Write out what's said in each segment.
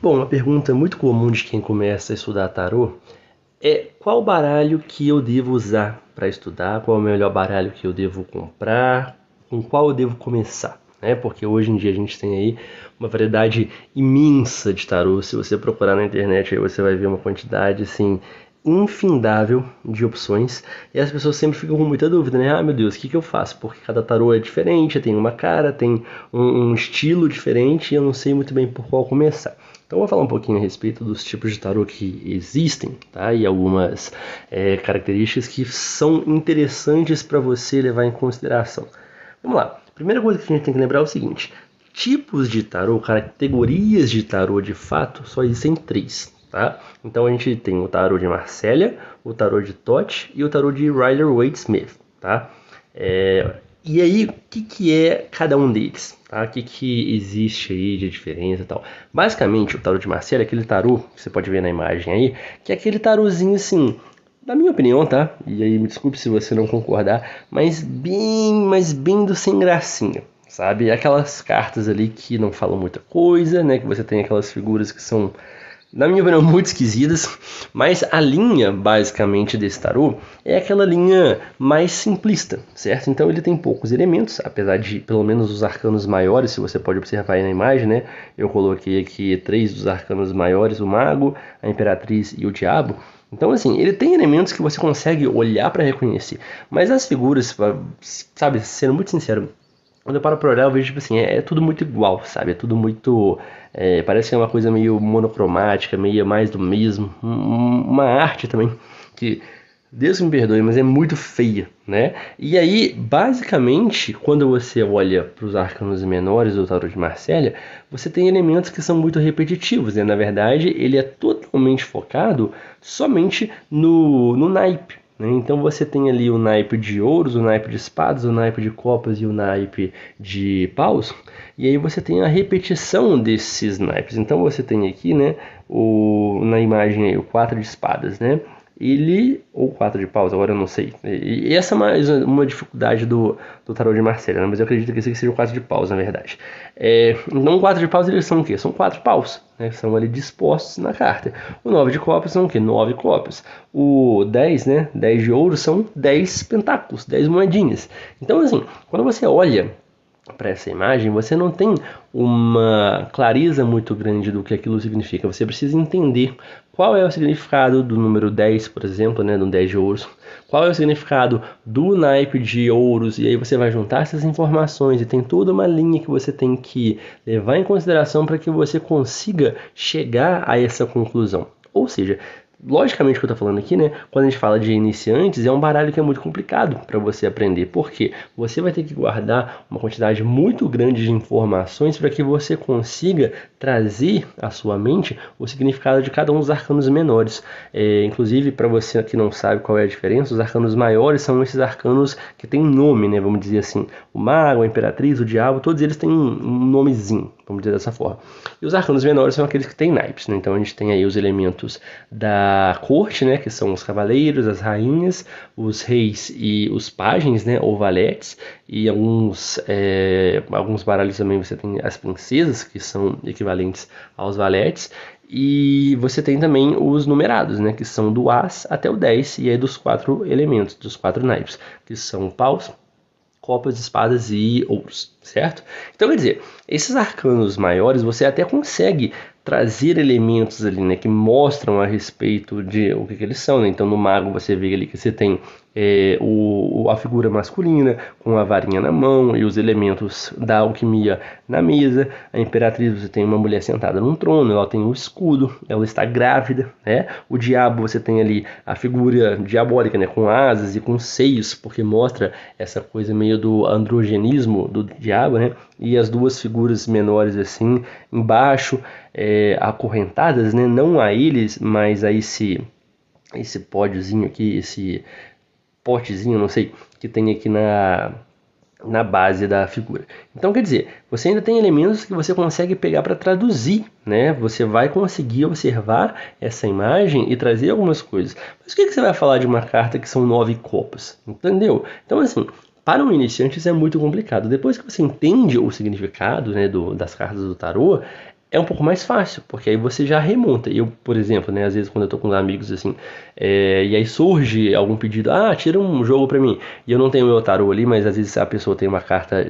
Bom, uma pergunta muito comum de quem começa a estudar tarô é qual baralho que eu devo usar para estudar, qual é o melhor baralho que eu devo comprar, com qual eu devo começar, né? Porque hoje em dia a gente tem aí uma variedade imensa de tarô. Se você procurar na internet aí você vai ver uma quantidade assim infindável de opções e as pessoas sempre ficam com muita dúvida, né? Ah, meu Deus, o que eu faço? Porque cada tarô é diferente, tem uma cara, tem um estilo diferente e eu não sei muito bem por qual começar. Então, eu vou falar um pouquinho a respeito dos tipos de tarô que existem, tá? E algumas características que são interessantes para você levar em consideração. Vamos lá. A primeira coisa que a gente tem que lembrar é o seguinte: tipos de tarô, categorias de tarô de fato, só existem três, tá? Então a gente tem o tarô de Marselha, o tarô de Thoth e o tarô de Rider-Waite-Smith, tá? E aí, o que é cada um deles? Tá? O que existe aí de diferença e tal? Basicamente, o tarô de Marselha é aquele tarô que você pode ver na imagem aí, que é aquele tarôzinho assim, na minha opinião, tá? E aí, me desculpe se você não concordar, mas bem do sem gracinha, sabe? Aquelas cartas ali que não falam muita coisa, né? Que você tem aquelas figuras que são, na minha opinião, muito esquisitas, mas a linha, basicamente, desse tarô é aquela linha mais simplista, certo? Então ele tem poucos elementos, apesar de, pelo menos, os arcanos maiores, se você pode observar aí na imagem, né? Eu coloquei aqui 3 dos arcanos maiores, o Mago, a Imperatriz e o Diabo. Então, assim, ele tem elementos que você consegue olhar para reconhecer, mas as figuras, sabe, sendo muito sincero, quando eu paro pra olhar, eu vejo, tipo assim, é tudo muito igual, sabe? É tudo muito. Parece que é uma coisa meio monocromática, meio mais do mesmo. Uma arte também, que, Deus me perdoe, mas é muito feia, né? E aí, basicamente, quando você olha para os arcanos menores do Tarot de Marselha, você tem elementos que são muito repetitivos, né? Na verdade, ele é totalmente focado somente no naipe, né? Então você tem ali o naipe de ouros, o naipe de espadas, o naipe de copas e o naipe de paus. E aí você tem a repetição desses naipes. Então você tem aqui, né, na imagem aí, o 4 de espadas, né? Ele, ou 4 de paus, agora eu não sei. E essa é mais uma dificuldade do tarô de Marselha, né? Mas eu acredito que esse aqui seja o 4 de paus, na verdade. Então o 4 de paus eles são o quê? São 4 paus, né? São ali dispostos na carta. O 9 de copas são o quê? 9 copas. O 10, né? 10 de ouro são 10 pentáculos, 10 moedinhas. Então, assim, quando você olha para essa imagem, você não tem uma clareza muito grande do que aquilo significa. Você precisa entender qual é o significado do número 10, por exemplo, né, do 10 de ouros. Qual é o significado do naipe de ouros? E aí você vai juntar essas informações e tem toda uma linha que você tem que levar em consideração para que você consiga chegar a essa conclusão. Ou seja, logicamente o que eu estou falando aqui, né? Quando a gente fala de iniciantes, é um baralho que é muito complicado para você aprender. Por quê? Você vai ter que guardar uma quantidade muito grande de informações para que você consiga trazer à sua mente o significado de cada um dos arcanos menores. Inclusive, para você que não sabe qual é a diferença, os arcanos maiores são esses arcanos que têm nome, né? Vamos dizer assim, o mago, a imperatriz, o diabo, todos eles têm um nomezinho, vamos dizer dessa forma. E os arcanos menores são aqueles que têm naipes, né? Então a gente tem aí os elementos da corte, né, que são os cavaleiros, as rainhas, os reis e os pajens, né, ou valetes, e alguns baralhos também você tem as princesas, que são equivalentes aos valetes, e você tem também os numerados, né, que são do As até o 10, e aí dos 4 elementos, dos 4 naipes, que são paus, copas, espadas e ouros, certo? Então, quer dizer, esses arcanos maiores você até consegue trazer elementos ali, né, que mostram a respeito de o que eles são, né? Então, no mago você vê ali que você tem a figura masculina com a varinha na mão e os elementos da alquimia na mesa. A imperatriz, você tem uma mulher sentada num trono, ela tem um escudo, ela está grávida, né? O diabo, você tem ali a figura diabólica, né, com asas e com seios, porque mostra essa coisa meio do androgenismo do diabo, né? E as duas figuras menores assim embaixo, acorrentadas, né? Não a eles, mas a esse pódiozinho aqui, esse potezinho, não sei, que tem aqui na base da figura. Então, quer dizer, você ainda tem elementos que você consegue pegar para traduzir, né? Você vai conseguir observar essa imagem e trazer algumas coisas. Mas o que você vai falar de uma carta que são 9 copas? Entendeu? Então, assim, para um iniciante isso é muito complicado. Depois que você entende o significado, né, das cartas do tarô, é um pouco mais fácil, porque aí você já remonta. Eu, por exemplo, né, às vezes quando eu tô com amigos assim, e aí surge algum pedido, tira um jogo pra mim, e eu não tenho meu tarô ali, mas às vezes a pessoa tem uma carta,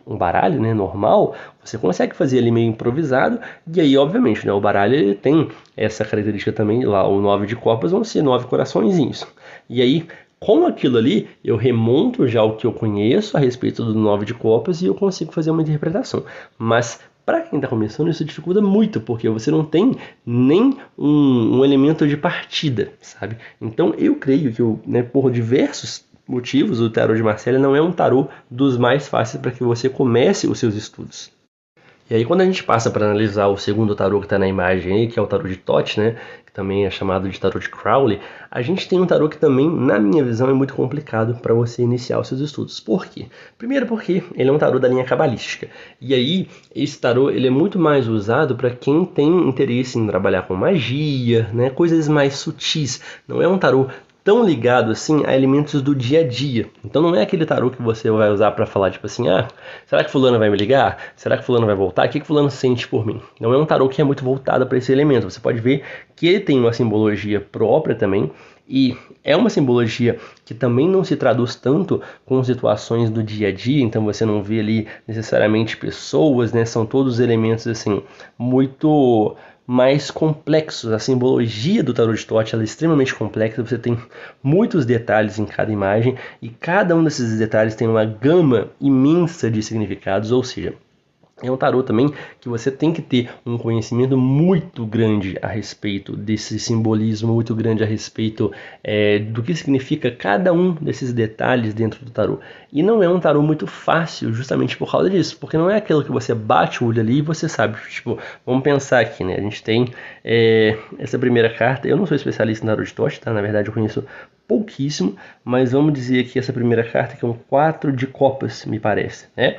um baralho, né, normal, você consegue fazer ali meio improvisado, e aí, obviamente, né, o baralho ele tem essa característica também, lá o 9 de copas vão ser 9 coraçõezinhos. E aí, com aquilo ali, eu remonto já o que eu conheço a respeito do 9 de copas e eu consigo fazer uma interpretação. Mas para quem está começando, isso dificulta muito, porque você não tem nem um elemento de partida, sabe? Então eu creio que, né, por diversos motivos, o tarô de Marselha não é um tarô dos mais fáceis para que você comece os seus estudos. E aí quando a gente passa para analisar o segundo tarô que está na imagem aí, que é o tarô de Thoth, né, que também é chamado de tarô de Crowley, a gente tem um tarô que também, na minha visão, é muito complicado para você iniciar os seus estudos. Por quê? Primeiro porque ele é um tarô da linha cabalística. E aí, esse tarô ele é muito mais usado para quem tem interesse em trabalhar com magia, né, coisas mais sutis. Não é um tarô tão ligado assim a elementos do dia a dia. Então não é aquele tarô que você vai usar para falar tipo assim, será que fulano vai me ligar? Será que fulano vai voltar? O que fulano sente por mim? Não é um tarô que é muito voltado para esse elemento. Você pode ver que ele tem uma simbologia própria também, e é uma simbologia que também não se traduz tanto com situações do dia a dia, então você não vê ali necessariamente pessoas, né? São todos elementos assim muito mais complexos. A simbologia do tarô de Thoth ela é extremamente complexa, você tem muitos detalhes em cada imagem e cada um desses detalhes tem uma gama imensa de significados, ou seja, é um tarô também que você tem que ter um conhecimento muito grande a respeito desse simbolismo, muito grande a respeito do que significa cada um desses detalhes dentro do tarô. E não é um tarô muito fácil justamente por causa disso, porque não é aquilo que você bate o olho ali e você sabe. Tipo, vamos pensar aqui, né? A gente tem essa primeira carta, eu não sou especialista em tarô de Thoth, tá? Na verdade eu conheço pouquíssimo, mas vamos dizer aqui essa primeira carta que é um 4 de copas, me parece, né?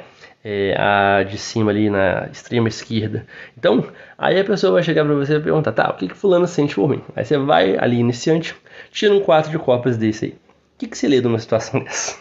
A de cima ali na extrema esquerda. Então, aí a pessoa vai chegar para você e perguntar, tá, o que fulano sente por mim? Aí você vai ali, iniciante, tira um 4 de copas desse aí. O que você lê numa situação dessa?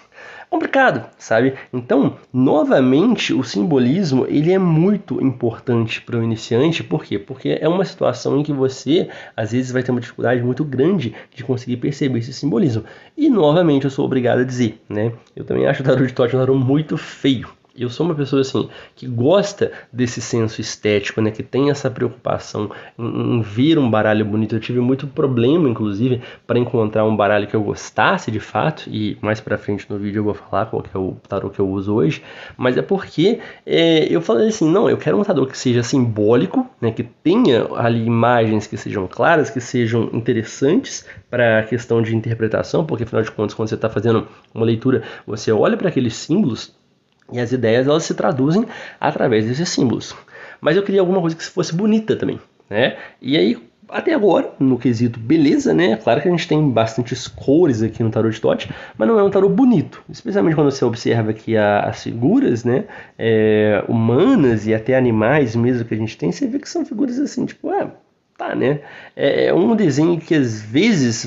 Complicado, sabe? Então, novamente, o simbolismo ele é muito importante para o iniciante. Por quê? Porque é uma situação em que você, às vezes, vai ter uma dificuldade muito grande de conseguir perceber esse simbolismo. E, novamente, eu sou obrigado a dizer, né? Eu também acho o tarô de Thoth um tarô muito feio. Eu sou uma pessoa assim que gosta desse senso estético, né, que tem essa preocupação em ver um baralho bonito. Eu tive muito problema, inclusive, para encontrar um baralho que eu gostasse de fato, e mais para frente no vídeo eu vou falar qual que é o tarô que eu uso hoje, mas é porque eu falei assim, não, eu quero um tarô que seja simbólico, né, que tenha ali imagens que sejam claras, que sejam interessantes para a questão de interpretação, porque afinal de contas, quando você está fazendo uma leitura, você olha para aqueles símbolos e as ideias elas se traduzem através desses símbolos. Mas eu queria alguma coisa que fosse bonita também, né? E aí, até agora, no quesito beleza, né? Claro que a gente tem bastantes cores aqui no tarô de Thoth, mas não é um tarô bonito. Especialmente quando você observa aqui as figuras, né? Humanas e até animais mesmo que a gente tem, você vê que são figuras assim, tipo, tá, né? É um desenho que às vezes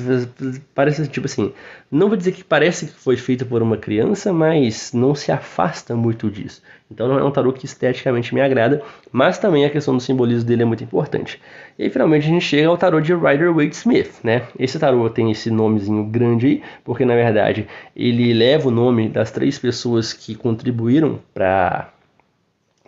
parece tipo assim, não vou dizer que parece que foi feito por uma criança, mas não se afasta muito disso. Então não é um tarô que esteticamente me agrada, mas também a questão do simbolismo dele é muito importante. E aí finalmente a gente chega ao tarô de Rider-Waite-Smith, né? Esse tarô tem esse nomezinho grande aí, porque na verdade ele leva o nome das 3 pessoas que contribuíram para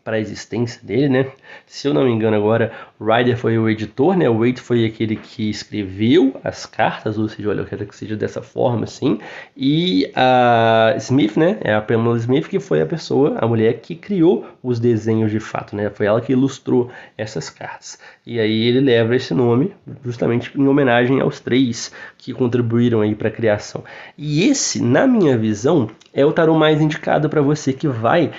a existência dele, né? Se eu não me engano agora, Rider foi o editor, né? O Waite foi aquele que escreveu as cartas, ou seja, olha, eu quero que seja dessa forma, assim. E a Smith, né? É a Pamela Smith, que foi a pessoa, a mulher que criou os desenhos de fato, né? Foi ela que ilustrou essas cartas. E aí ele leva esse nome justamente em homenagem aos 3 que contribuíram aí para a criação. E esse, na minha visão, é o tarô mais indicado para você que vai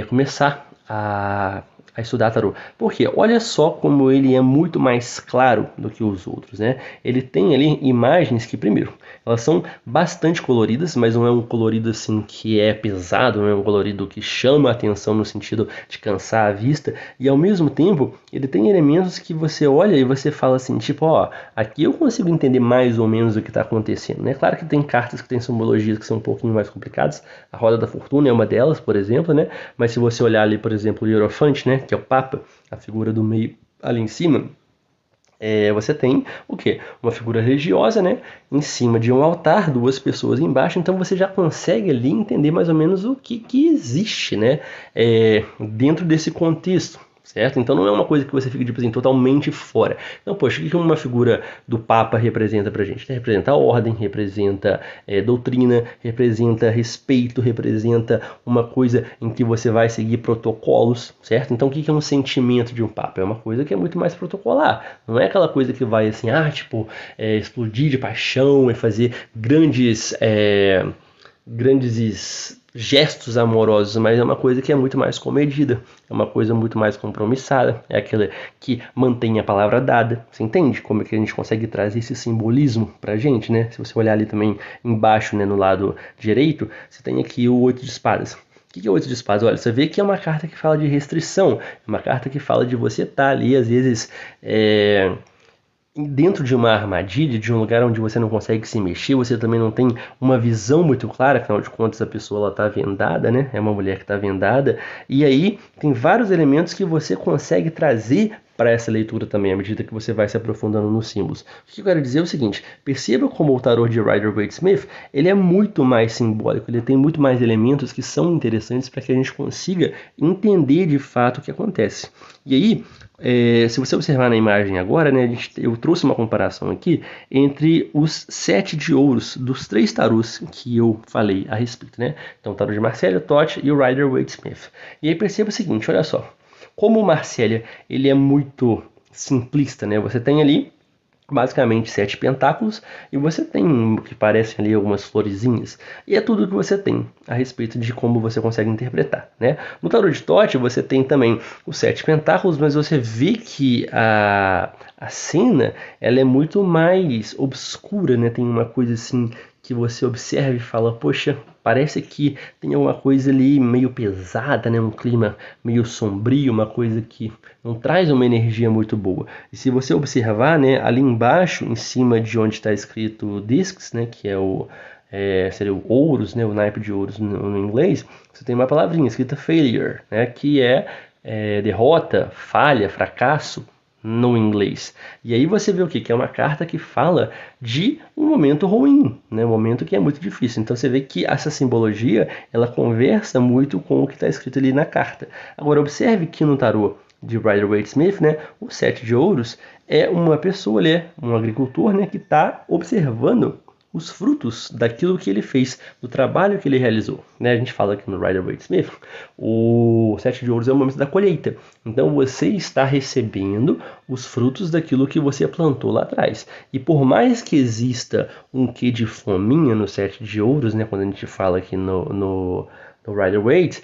começar a estudar tarô. Porque olha só como ele é muito mais claro do que os outros, né? Ele tem ali imagens que, primeiro, elas são bastante coloridas, mas não é um colorido assim que é pesado, não é um colorido que chama a atenção no sentido de cansar a vista, e ao mesmo tempo ele tem elementos que você olha e você fala assim, tipo, aqui eu consigo entender mais ou menos o que está acontecendo, né? Claro que tem cartas que têm simbologias que são um pouquinho mais complicadas, a Roda da Fortuna é uma delas, por exemplo, né? Mas se você olhar ali, por exemplo, o Hierophante, né? que é o Papa, a figura do meio ali em cima, você tem o quê? Uma figura religiosa, né? Em cima de um altar, duas pessoas embaixo, então você já consegue ali entender mais ou menos o que existe, né? Dentro desse contexto. Certo? Então não é uma coisa que você fica tipo assim, totalmente fora. Então, poxa, o que uma figura do Papa representa pra gente? Representa a ordem, representa doutrina, representa respeito, representa uma coisa em que você vai seguir protocolos, certo? Então o que é um sentimento de um Papa? É uma coisa que é muito mais protocolar. Não é aquela coisa que vai assim, explodir de paixão, fazer grandes gestos amorosos, mas é uma coisa que é muito mais comedida, é uma coisa muito mais compromissada, é aquela que mantém a palavra dada. Você entende como é que a gente consegue trazer esse simbolismo pra gente, né? Se você olhar ali também embaixo, né, no lado direito, você tem aqui o 8 de espadas. O que é o 8 de espadas? Olha, você vê que é uma carta que fala de restrição, é uma carta que fala de você estar ali, às vezes, dentro de uma armadilha, de um lugar onde você não consegue se mexer, você também não tem uma visão muito clara, afinal de contas a pessoa está vendada, né? É uma mulher que está vendada, e aí tem vários elementos que você consegue trazer para essa leitura também, à medida que você vai se aprofundando nos símbolos. O que eu quero dizer é o seguinte, perceba como o tarô de Rider-Waite-Smith, ele é muito mais simbólico, ele tem muito mais elementos que são interessantes para que a gente consiga entender de fato o que acontece. E aí, se você observar na imagem agora, né, eu trouxe uma comparação aqui entre os 7 de ouros dos 3 tarôs que eu falei a respeito, né? Então, o tarô de Marcélia, Thoth e o Rider-Waite-Smith. E aí perceba o seguinte, olha só, como o Marcélia ele é muito simplista, né? Você tem ali basicamente 7 pentáculos e você tem o que parecem ali algumas florezinhas, e é tudo que você tem a respeito de como você consegue interpretar, né? No tarô de Thoth você tem também os 7 pentáculos, mas você vê que a cena ela é muito mais obscura, né? Tem uma coisa assim que você observa e fala, poxa, parece que tem alguma coisa ali meio pesada, né? Um clima meio sombrio, uma coisa que não traz uma energia muito boa. E se você observar, né, ali embaixo, em cima de onde está escrito discs, né, que é seria o ouros, né, o naipe de ouros no inglês, você tem uma palavrinha escrita failure, né, que é derrota, falha, fracasso no inglês. E aí você vê o quê? Que é uma carta que fala de um momento ruim, né? Um momento que é muito difícil. Então você vê que essa simbologia, ela conversa muito com o que está escrito ali na carta. Agora observe que no tarô de Rider-Waite-Smith, né, o 7 de ouros é uma pessoa ali, um agricultor, né, que está observando os frutos daquilo que ele fez, do trabalho que ele realizou, né? A gente fala aqui no Rider-Waite-Smith, o 7 de ouros é o momento da colheita. Então você está recebendo os frutos daquilo que você plantou lá atrás. E por mais que exista um quê de fominha no 7 de ouros, né, quando a gente fala aqui no Rider-Waite,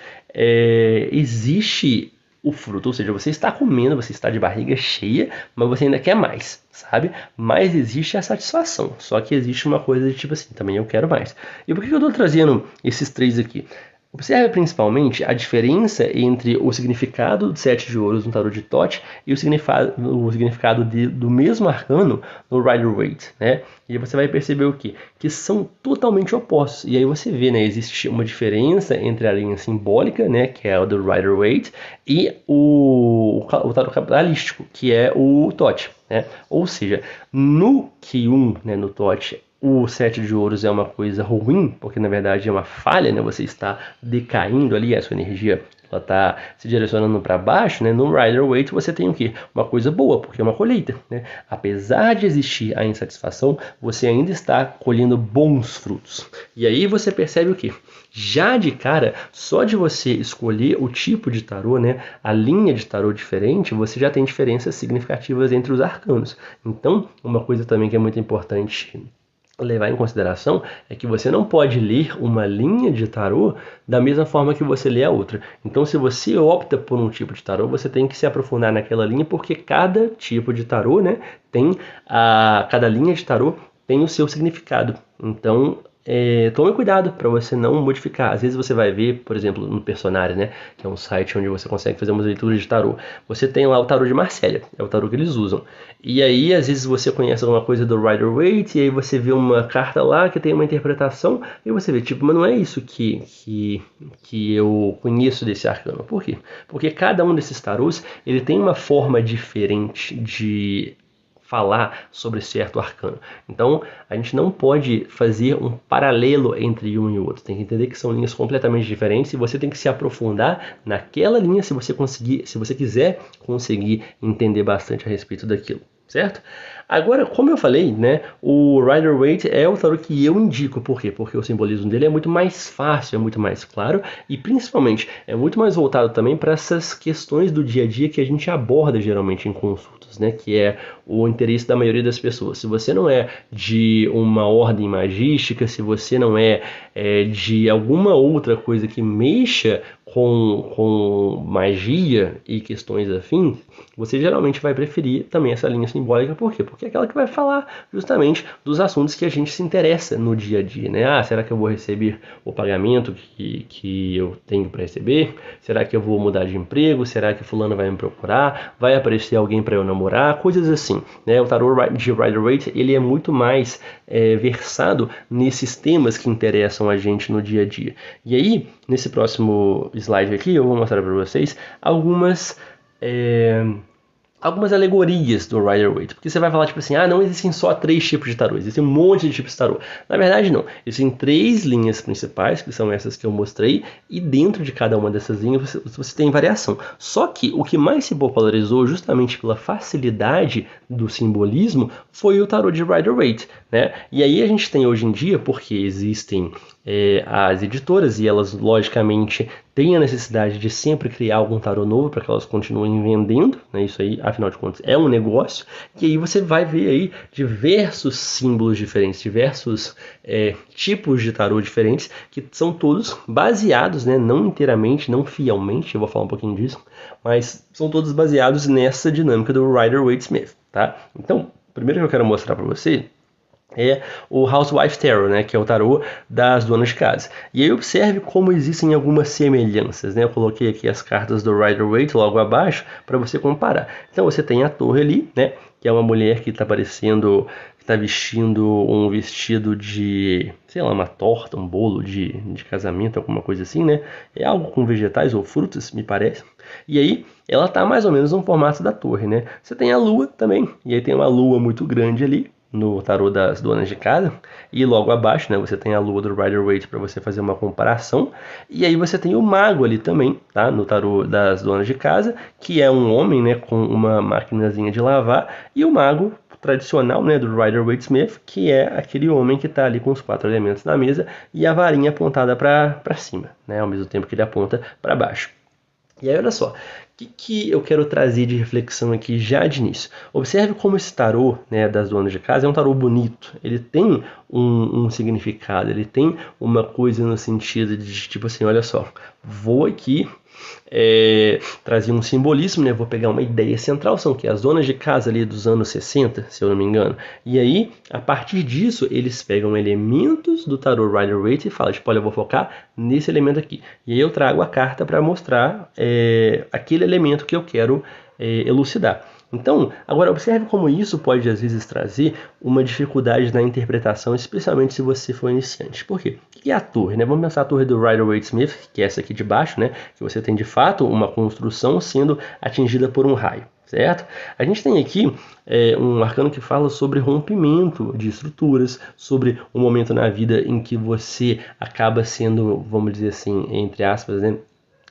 existe o fruto, ou seja, você está comendo, você está de barriga cheia, mas você ainda quer mais, sabe? Mas existe a satisfação, só que existe uma coisa de tipo assim, também eu quero mais. E por que eu estou trazendo esses 3 aqui? Observe principalmente a diferença entre o significado de 7 de ouros no tarô de Thoth e o significado do mesmo arcano no Rider-Waite, né? E aí você vai perceber o quê? Que são totalmente opostos. E aí você vê, né? Existe uma diferença entre a linha simbólica, né? Que é a do Rider-Waite, e o tarô cabalístico, que é o Thoth, né? Ou seja, no Q1, né, no Thoth, o 7 de ouros é uma coisa ruim, porque na verdade é uma falha, né? Você está decaindo ali, a sua energia ela está se direcionando para baixo, né? No Rider-Waite você tem o quê? Uma coisa boa, porque é uma colheita, né? Apesar de existir a insatisfação, você ainda está colhendo bons frutos. E aí você percebe o quê? Já de cara, só de você escolher o tipo de tarô, né? A linha de tarô diferente, você já tem diferenças significativas entre os arcanos. Então, uma coisa também que é muito importante levar em consideração é que você não pode ler uma linha de tarô da mesma forma que você lê a outra. Então, se você opta por um tipo de tarô, você tem que se aprofundar naquela linha, porque cada tipo de tarô, né, cada linha de tarô tem o seu significado. Então, tome cuidado para você não modificar. Às vezes você vai ver, por exemplo, no Personare, né, que é um site onde você consegue fazer umas leituras de tarô. Você tem lá o tarô de Marselha, é o tarô que eles usam. E aí, às vezes você conhece alguma coisa do Rider-Waite, e aí você vê uma carta lá que tem uma interpretação, e você vê, tipo, mas não é isso que eu conheço desse arcano. Por quê? Porque cada um desses tarôs, ele tem uma forma diferente de falar sobre certo arcano. Então, a gente não pode fazer um paralelo entre um e o outro. Tem que entender que são linhas completamente diferentes e você tem que se aprofundar naquela linha se você quiser conseguir entender bastante a respeito daquilo, certo? Agora, como eu falei, né, o Rider-Waite é o tarô que eu indico. Por quê? Porque o simbolismo dele é muito mais fácil, é muito mais claro e, principalmente, é muito mais voltado também para essas questões do dia a dia que a gente aborda geralmente em consultas, né, que é o interesse da maioria das pessoas. Se você não é de uma ordem magística, se você não é de alguma outra coisa que mexa com magia e questões afins, você geralmente vai preferir também essa linha simbólica. Por quê? Porque é aquela que vai falar justamente dos assuntos que a gente se interessa no dia a dia, né? Ah, será que eu vou receber o pagamento que eu tenho para receber? Será que eu vou mudar de emprego? Será que fulano vai me procurar? Vai aparecer alguém para eu namorar? Coisas assim, né? O tarô de Rider-Waite, ele é muito mais versado nesses temas que interessam a gente no dia a dia. E aí, nesse próximo slide aqui, eu vou mostrar para vocês algumas alegorias do Rider-Waite, porque você vai falar tipo assim, não existem só 3 tipos de tarô, existem um monte de tipos de tarô. Na verdade não, existem 3 linhas principais, que são essas que eu mostrei, e dentro de cada uma dessas linhas você tem variação. Só que o que mais se popularizou, justamente pela facilidade do simbolismo, foi o tarô de Rider-Waite, né? E aí a gente tem hoje em dia, porque existem as editoras, e elas logicamente têm a necessidade de sempre criar algum tarô novo para que elas continuem vendendo, né? Isso aí, afinal de contas, é um negócio. E aí você vai ver aí diversos símbolos diferentes, diversos tipos de tarô diferentes, que são todos baseados, né? Não inteiramente, não fielmente, eu vou falar um pouquinho disso, mas são todos baseados nessa dinâmica do Rider-Waite-Smith, tá? Então, primeiro que eu quero mostrar para você é o Housewife Tarot, né, que é o tarô das donas de casa. E aí observe como existem algumas semelhanças, né? Eu coloquei aqui as cartas do Rider-Waite logo abaixo para você comparar. Então você tem a torre ali, né, que é uma mulher que está parecendo, que está vestindo um vestido de, sei lá, uma torta, um bolo de casamento, alguma coisa assim, né? É algo com vegetais ou frutas, me parece. E aí ela está mais ou menos no formato da torre, né? Você tem a lua também, e aí tem uma lua muito grande ali no tarô das donas de casa, e logo abaixo, né, você tem a lua do Rider-Waite para você fazer uma comparação, e aí você tem o mago ali também, tá, no tarô das donas de casa, que é um homem, né, com uma maquinazinha de lavar, e o mago tradicional, né, do Rider-Waite-Smith, que é aquele homem que está ali com os 4 elementos na mesa e a varinha apontada para cima, né, ao mesmo tempo que ele aponta para baixo. E aí, olha só, o que eu quero trazer de reflexão aqui já de início? Observe como esse tarô, né, das donas de casa é um tarô bonito. Ele tem um significado, ele tem uma coisa no sentido de, tipo assim, olha só, vou aqui trazer um simbolismo, né? Vou pegar uma ideia central, são que as donas de casa ali dos anos 60, se eu não me engano. E aí, a partir disso, eles pegam elementos do tarô Rider-Waite e falam, tipo, olha, eu vou focar nesse elemento aqui. E aí eu trago a carta para mostrar aquele elemento que eu quero elucidar. Então, agora observe como isso pode às vezes trazer uma dificuldade na interpretação, especialmente se você for iniciante. Por quê? O que é a torre, né? Vamos pensar a torre do Rider-Waite-Smith, que é essa aqui de baixo, né? Que você tem de fato uma construção sendo atingida por um raio, certo? A gente tem aqui um arcano que fala sobre rompimento de estruturas, sobre um momento na vida em que você acaba sendo, vamos dizer assim, entre aspas, né,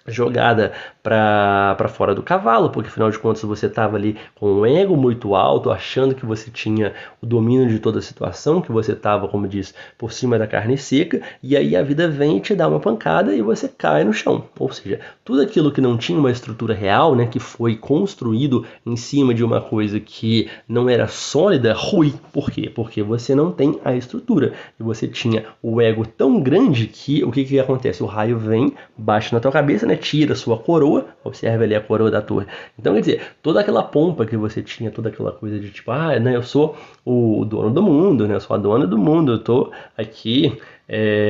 jogada para fora do cavalo, porque afinal de contas você estava ali com um ego muito alto, achando que você tinha o domínio de toda a situação, que você estava, como diz, por cima da carne seca, e aí a vida vem e te dá uma pancada e você cai no chão. Ou seja, tudo aquilo que não tinha uma estrutura real, né, que foi construído em cima de uma coisa que não era sólida, ruim. Por quê? Porque você não tem a estrutura. E você tinha o ego tão grande que o que acontece? O raio vem, bate na tua cabeça, né? Tira sua coroa, observe ali a coroa da torre. Então, quer dizer, toda aquela pompa que você tinha, toda aquela coisa de tipo, né, eu sou o dono do mundo, né? Eu sou a dona do mundo, eu tô aqui,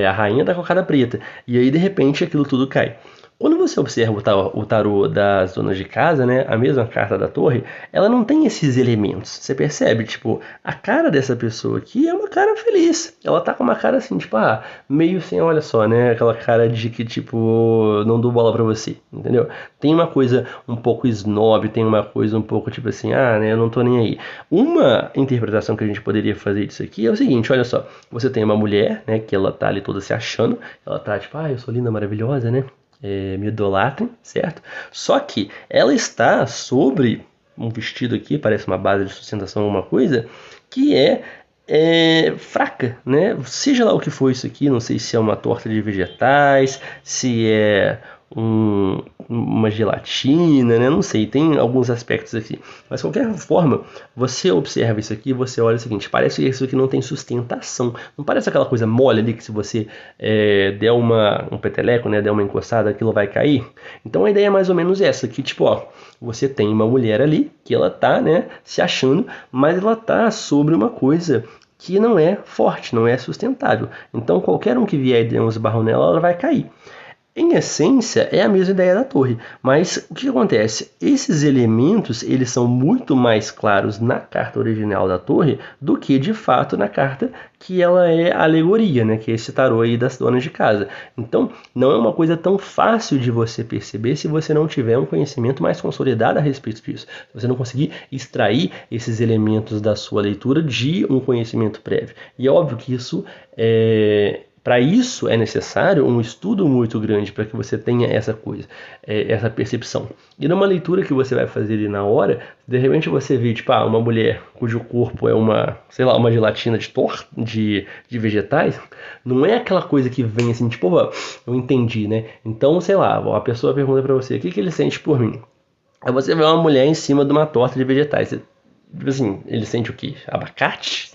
a rainha da cocada preta. E aí, de repente, aquilo tudo cai. Quando você observa o tarô das donas de casa, né, a mesma carta da torre, ela não tem esses elementos. Você percebe, tipo, a cara dessa pessoa aqui é uma cara feliz. Ela tá com uma cara assim, tipo, meio sem, olha só, né, aquela cara de que, tipo, não dou bola pra você, entendeu? Tem uma coisa um pouco snob, tem uma coisa um pouco, tipo assim, né, eu não tô nem aí. Uma interpretação que a gente poderia fazer disso aqui é o seguinte, olha só, você tem uma mulher, né, que ela tá ali toda se achando, ela tá, tipo, eu sou linda, maravilhosa, né? Me idolatrem, certo? Só que ela está sobre um vestido aqui, parece uma base de sustentação, alguma coisa, que é fraca, né? Seja lá o que for isso aqui, não sei se é uma torta de vegetais, se é uma gelatina, né? Não sei, tem alguns aspectos aqui. Mas de qualquer forma, você observa isso aqui, você olha o seguinte, parece que isso aqui não tem sustentação. Não parece aquela coisa mole ali que se você der um peteleco, né? Der uma encostada, aquilo vai cair. Então a ideia é mais ou menos essa, que tipo, você tem uma mulher ali, que ela tá, né? Se achando, mas ela tá sobre uma coisa que não é forte, não é sustentável. Então qualquer um que vier e der uns barros nela, ela vai cair. Em essência, é a mesma ideia da torre, mas o que acontece? Esses elementos, eles são muito mais claros na carta original da torre do que, de fato, na carta que ela é alegoria, né? Que é esse tarô aí das donas de casa. Então, não é uma coisa tão fácil de você perceber se você não tiver um conhecimento mais consolidado a respeito disso. Se você não conseguir extrair esses elementos da sua leitura de um conhecimento prévio. E é óbvio que isso para isso é necessário um estudo muito grande para que você tenha essa coisa, essa percepção. E numa leitura que você vai fazer ali na hora, de repente você vê tipo, uma mulher cujo corpo é uma gelatina de vegetais, não é aquela coisa que vem assim, tipo, eu entendi, né? Então, sei lá, a pessoa pergunta para você, o que ele sente por mim? Aí você vê uma mulher em cima de uma torta de vegetais. Tipo assim, ele sente o quê? Abacate?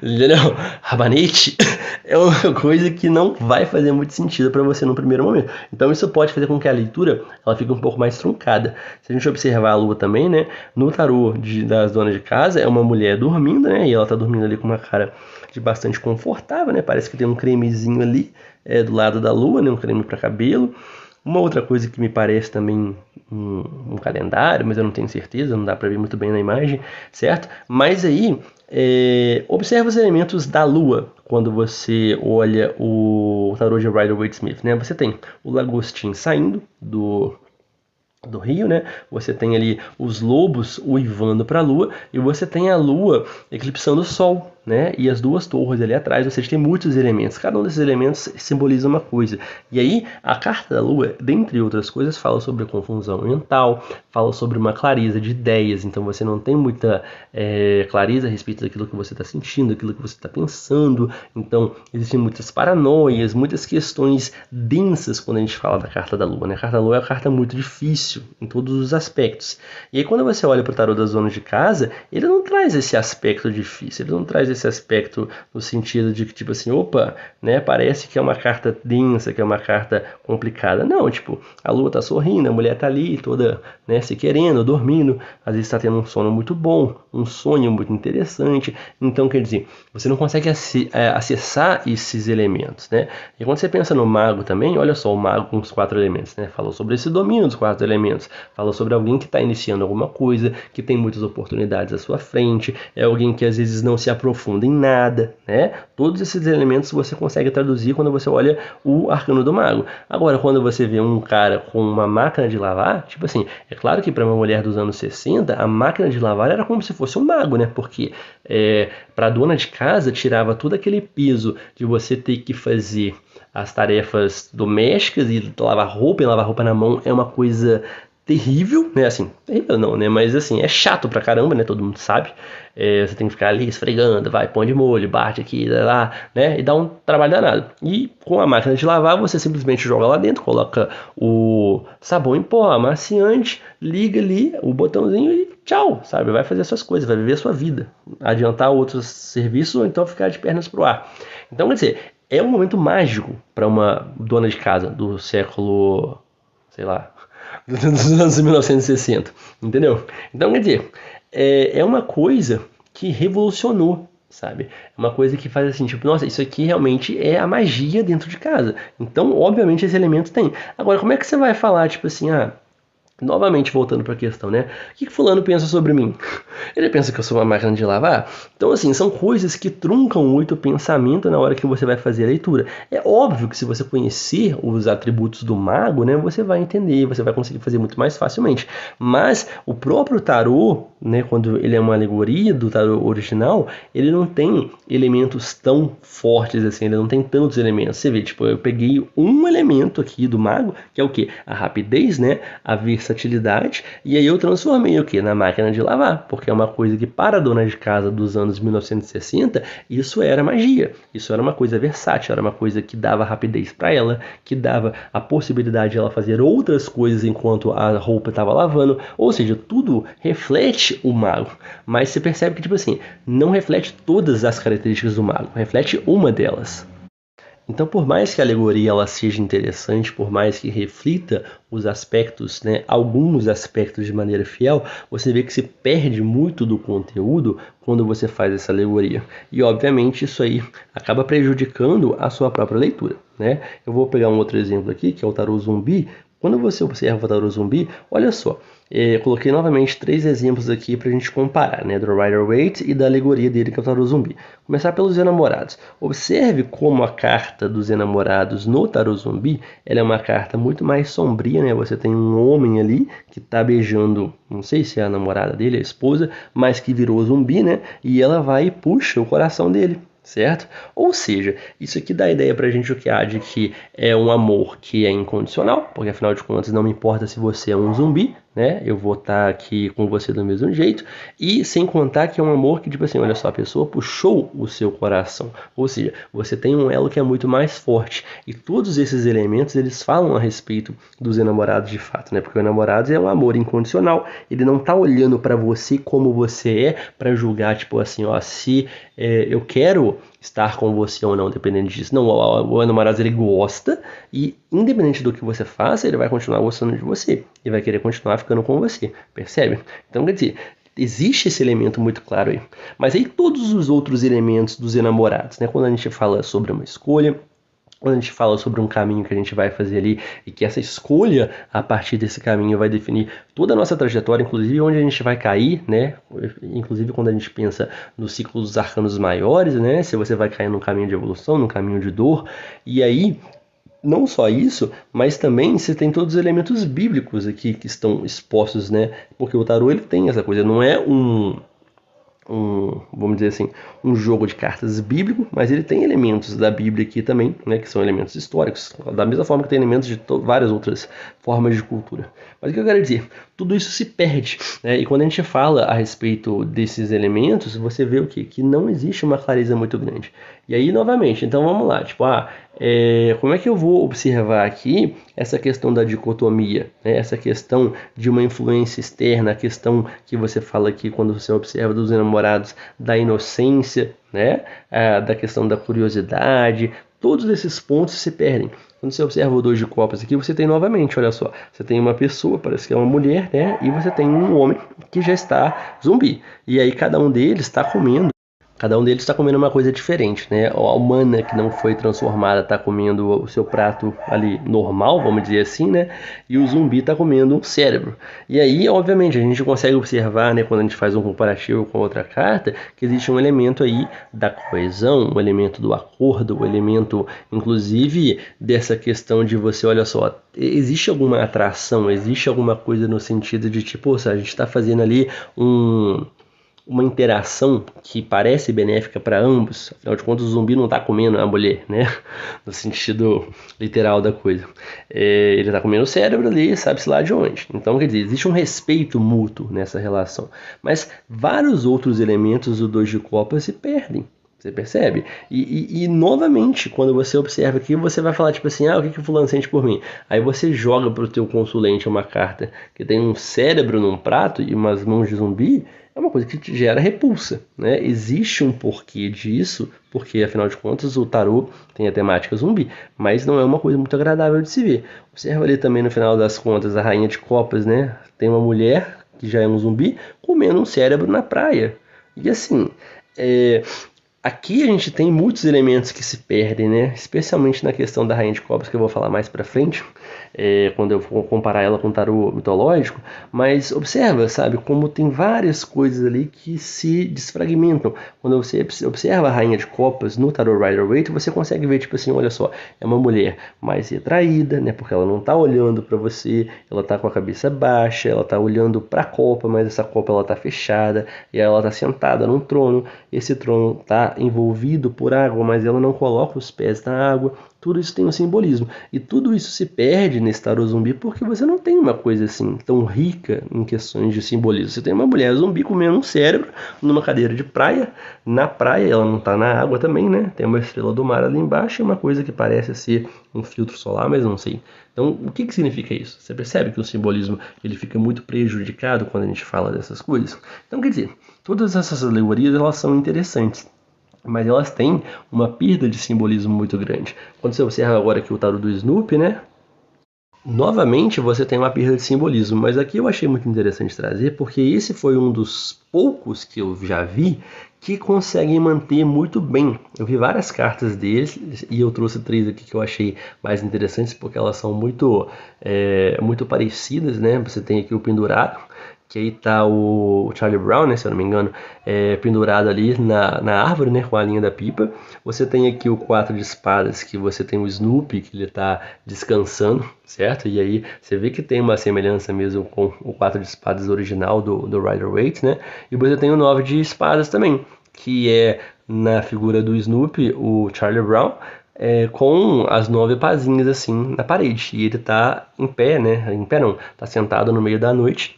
Entendeu? Rabanete? É uma coisa que não vai fazer muito sentido para você no primeiro momento. Então isso pode fazer com que a leitura ela fique um pouco mais truncada. Se a gente observar a lua também, né? No tarô das donas de casa, é uma mulher dormindo, né? E ela tá dormindo ali com uma cara de bastante confortável, né? Parece que tem um cremezinho ali do lado da lua, né? Um creme para cabelo. Uma outra coisa que me parece também um calendário, mas eu não tenho certeza, não dá para ver muito bem na imagem, certo? Mas aí, observa os elementos da Lua quando você olha o tarô de Rider-Waite-Smith, né? Você tem o lagostim saindo do rio, né? Você tem ali os lobos uivando para a lua e você tem a lua eclipsando o sol, né? E as duas torres ali atrás, ou seja, tem muitos elementos. Cada um desses elementos simboliza uma coisa. E aí, a carta da lua, dentre outras coisas, fala sobre a confusão mental, fala sobre uma clareza de ideias. Então, você não tem muita clareza a respeito daquilo que você está sentindo, daquilo que você está pensando. Então, existem muitas paranoias, muitas questões densas quando a gente fala da carta da lua, né? A carta da lua é uma carta muito difícil em todos os aspectos. E aí, quando você olha para o tarô das donas de casa, ele não traz esse aspecto difícil, ele não traz esse aspecto no sentido de que, tipo assim, opa, né, parece que é uma carta densa, que é uma carta complicada. Não, tipo, a lua tá sorrindo, a mulher tá ali toda, né, se querendo, dormindo, às vezes está tendo um sono muito bom, um sonho muito interessante. Então, quer dizer, você não consegue acessar esses elementos, né? E quando você pensa no mago também, olha só, o mago com os 4 elementos, né? Falou sobre esse domínio dos 4 elementos, falou sobre alguém que está iniciando alguma coisa, que tem muitas oportunidades à sua frente, é alguém que às vezes não se aprofunda em nada, né? Todos esses elementos você consegue traduzir quando você olha o arcano do mago. Agora, quando você vê um cara com uma máquina de lavar, tipo assim, é claro que para uma mulher dos anos 60, a máquina de lavar era como se fosse um mago, né? Porque para a dona de casa tirava todo aquele peso de você ter que fazer as tarefas domésticas e lavar roupa na mão é uma coisa terrível, né? Assim, terrível não, né? Mas assim, é chato pra caramba, né? Todo mundo sabe. Você tem que ficar ali esfregando, põe de molho, bate aqui, lá, né? E dá um trabalho danado. E com a máquina de lavar, você simplesmente joga lá dentro, coloca o sabão em pó, amaciante, liga ali o botãozinho e tchau, sabe? Vai fazer suas coisas, vai viver a sua vida. Adiantar outros serviços ou então ficar de pernas pro ar. Então, quer dizer, é um momento mágico para uma dona de casa do século sei lá, dos anos 1960, entendeu? Então, quer dizer, é uma coisa que revolucionou, sabe? É uma coisa que faz assim, tipo, nossa, isso aqui realmente é a magia dentro de casa. Então, obviamente, esse elemento tem. Agora, como é que você vai falar, tipo assim, novamente voltando para a questão, né? O que fulano pensa sobre mim? Ele pensa que eu sou uma máquina de lavar? Então, assim, são coisas que truncam muito o pensamento na hora que você vai fazer a leitura. É óbvio que se você conhecer os atributos do mago, né, você vai entender, você vai conseguir fazer muito mais facilmente. Mas o próprio tarô, né, quando ele é uma alegoria do tarô original, ele não tem elementos tão fortes assim, ele não tem tantos elementos. Você vê, tipo, eu peguei um elemento aqui do mago, que é o quê? A rapidez, né? A versatilidade, e aí eu transformei o quê? Na máquina de lavar, porque é uma coisa que para a dona de casa dos anos 1960, isso era magia, isso era uma coisa versátil, era uma coisa que dava rapidez para ela, que dava a possibilidade de ela fazer outras coisas enquanto a roupa estava lavando, ou seja, tudo reflete o mago, mas você percebe que, tipo assim, não reflete todas as características do mago, reflete uma delas. Então, por mais que a alegoria ela seja interessante, por mais que reflita os aspectos, né, alguns aspectos de maneira fiel, você vê que se perde muito do conteúdo quando você faz essa alegoria. E, obviamente, isso aí acaba prejudicando a sua própria leitura, né? Eu vou pegar um outro exemplo aqui, que é o tarô zumbi. Quando você observa o tarô zumbi, olha só, coloquei novamente 3 exemplos aqui para a gente comparar, né, do Rider-Waite e da alegoria dele, que é o tarô zumbi. Começar pelos enamorados. Observe como a carta dos enamorados no tarô zumbi, ela é uma carta muito mais sombria, né? Você tem um homem ali que está beijando, não sei se é a namorada dele, a esposa, mas que virou zumbi, né? E ela vai e puxa o coração dele. Certo? Ou seja, isso aqui dá a ideia pra gente o que há de que é um amor que é incondicional, porque afinal de contas não me importa se você é um zumbi, né? Eu vou estar aqui com você do mesmo jeito, e sem contar que é um amor que, tipo assim, olha só, a pessoa puxou o seu coração, ou seja, você tem um elo que é muito mais forte, e todos esses elementos, eles falam a respeito dos enamorados de fato, né? Porque o enamorado é um amor incondicional, ele não tá olhando pra você como você é, pra julgar, tipo assim, ó, se eu quero estar com você ou não, dependendo disso. Não, o namorado ele gosta e independente do que você faça, ele vai continuar gostando de você e vai querer continuar ficando com você, percebe? Então, quer dizer, existe esse elemento muito claro aí. Mas aí todos os outros elementos dos enamorados, né? Quando a gente fala sobre uma escolha, quando a gente fala sobre um caminho que a gente vai fazer ali e que essa escolha a partir desse caminho vai definir toda a nossa trajetória, inclusive onde a gente vai cair, né? Inclusive quando a gente pensa no ciclo dos arcanos maiores, né? Se você vai cair num caminho de evolução, num caminho de dor, e aí não só isso, mas também você tem todos os elementos bíblicos aqui que estão expostos, né? Porque o tarô ele tem essa coisa, não é vamos dizer assim, um jogo de cartas bíblico, mas ele tem elementos da Bíblia aqui também, né, que são elementos históricos, da mesma forma que tem elementos de várias outras formas de cultura. Mas o que eu quero dizer? Tudo isso se perde, né? E quando a gente fala a respeito desses elementos, você vê o quê? Que não existe uma clareza muito grande. E aí, novamente, então vamos lá, tipo, como é que eu vou observar aqui essa questão da dicotomia, né? Essa questão de uma influência externa, a questão que você fala aqui quando você observa dos enamorados da inocência, né? Da questão da curiosidade, todos esses pontos se perdem. Quando você observa o 2 de copas aqui, você tem novamente, olha só, você tem uma pessoa, parece que é uma mulher, né? E você tem um homem que já está zumbi. E aí cada um deles está comendo. Cada um deles está comendo uma coisa diferente, né? A humana que não foi transformada está comendo o seu prato ali normal, vamos dizer assim, né? E o zumbi está comendo um cérebro. E aí, obviamente, a gente consegue observar, né, quando a gente faz um comparativo com outra carta, que existe um elemento aí da coesão, um elemento do acordo, um elemento, inclusive, dessa questão de você, olha só, existe alguma atração, existe alguma coisa no sentido de tipo, a gente está fazendo ali uma interação que parece benéfica para ambos. Afinal de contas, o zumbi não está comendo a mulher, né? No sentido literal da coisa. Ele está comendo o cérebro ali, sabe-se lá de onde. Então, quer dizer, existe um respeito mútuo nessa relação. Mas vários outros elementos do 2 de copas se perdem. Você percebe? E novamente, quando você observa aqui, você vai falar tipo assim, o que o fulano sente por mim? Aí você joga para o teu consulente uma carta que tem um cérebro num prato e umas mãos de zumbi, é uma coisa que te gera repulsa, né? Existe um porquê disso, porque afinal de contas o tarô tem a temática zumbi, mas não é uma coisa muito agradável de se ver. Observa ali também no final das contas a rainha de copas, né? Tem uma mulher que já é um zumbi comendo um cérebro na praia. E assim, aqui a gente tem muitos elementos que se perdem, né? Especialmente na questão da Rainha de Copas, que eu vou falar mais pra frente, quando eu for comparar ela com o tarô mitológico. Mas observa, sabe, como tem várias coisas ali que se desfragmentam. Quando você observa a Rainha de Copas no tarô Rider-Waite, você consegue ver, tipo assim, olha só, é uma mulher mais retraída, né? Porque ela não tá olhando para você, ela tá com a cabeça baixa, ela tá olhando pra copa, mas essa copa ela tá fechada, e aí ela tá sentada num trono, esse trono tá envolvido por água, mas ela não coloca os pés na água. Tudo isso tem um simbolismo. E tudo isso se perde nesse tarô zumbi porque você não tem uma coisa assim tão rica em questões de simbolismo. Você tem uma mulher zumbi comendo um cérebro numa cadeira de praia. Na praia, ela não está na água também, né? Tem uma estrela do mar ali embaixo e uma coisa que parece ser um filtro solar, mas não sei. Então, o que significa isso? Você percebe que o simbolismo ele fica muito prejudicado quando a gente fala dessas coisas? Então, quer dizer, todas essas alegorias elas são interessantes, mas elas têm uma perda de simbolismo muito grande. Quando você observa agora aqui o tarô do Snoopy, né? Novamente você tem uma perda de simbolismo, mas aqui eu achei muito interessante trazer, porque esse foi um dos poucos que eu já vi que conseguem manter muito bem. Eu vi várias cartas deles e eu trouxe 3 aqui que eu achei mais interessantes, porque elas são muito parecidas, né? Você tem aqui o pendurado, que aí tá o Charlie Brown, né, se eu não me engano, pendurado ali na árvore, né, com a linha da pipa. Você tem aqui o 4 de espadas, que você tem o Snoopy, que ele tá descansando, certo? E aí você vê que tem uma semelhança mesmo com o 4 de espadas original do Rider-Waite, né? E você tem o 9 de espadas também, que é na figura do Snoopy, o Charlie Brown, com as 9 pazinhas assim na parede. E ele tá em pé, né? Em pé não, tá sentado no meio da noite,